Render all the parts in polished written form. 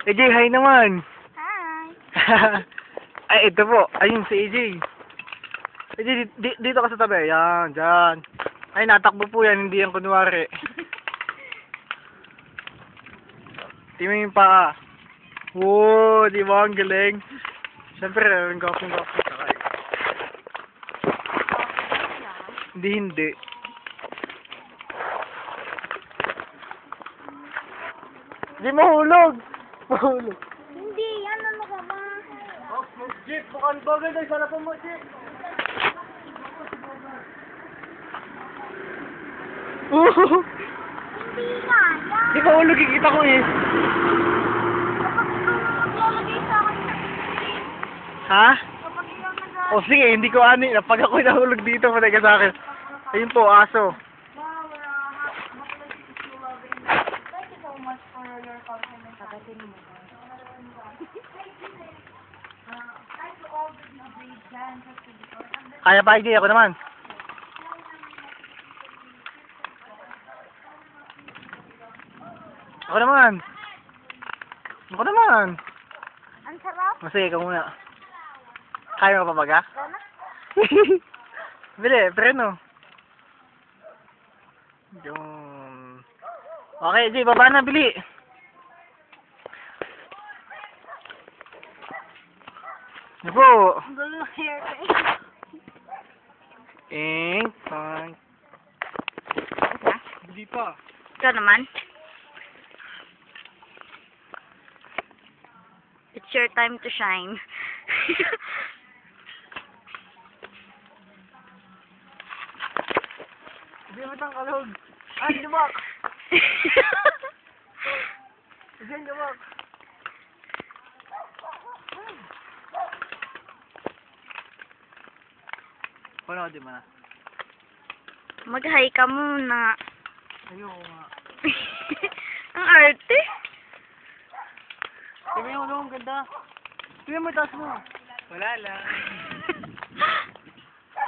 AJ, hi naman. Hi. Ay, ito po. Ayun si AJ. AJ, dito ka sa tabi. Yan, dyan. Ay, natakbo po yan. Hindi yan kunwari. Tingnan yung paa. Oo, di ba? Ang galing. Siyempre, ang gapong-gapong sakay. Hindi. Di mahulog. Mahulog. Hindi, yan ano ka ba? Oh, Jeep, mukhang bagay na. Sana po mo, Jeep. Hindi nga, yan. Di mahulog, kikita ko eh. Kapag ikaw na maglalagay sa akin. Ha? Kapag ikaw nag- O sige, hindi ko ani. Pag ako'y nahulog dito, patay ka sa akin. Ayun po, aso. Thank you so much for your compliment. Kagatin mo. Thank you all the DJ dyan. Kaya pa, AJ, ako naman. Ako naman. Ako naman. Ang sarap. Sige, ikaw muna. Kaya mo pa baga? Sana? Bili, preno. Yung... Okay, AJ, baba na, bili. Ano po? Ang gulo ng hair ko Ink, tank. Isa? Hindi pa. Ikaw naman? It's your time to shine. Hindi mo tang kalog. Ay, lumak! Diyan, lumak. Paano di ba na? Mag-hi ka muna. Ayoko nga. Ang arte. Tingnan mo, ang ganda. Tingnan mo, taas mo. Wala lang.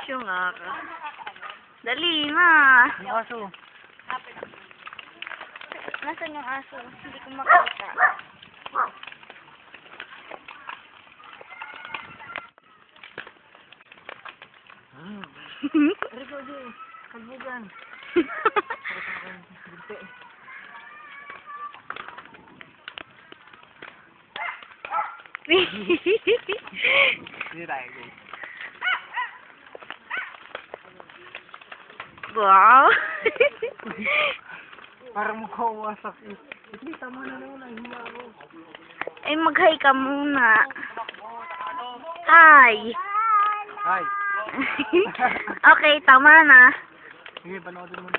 Syunga ka. Dali na. Yung aso. Nasaan yung aso? Hindi ko makita. Rico, di. Kalbo dyan. Bunti. Hindi tayo, guys. Wow. Parang mukha umasak. Hindi, tama na naman. Nahihiya ako. Ay, mag-hi ka muna. Hi. Hi. Okay, tama na. Sige, panoodin mo.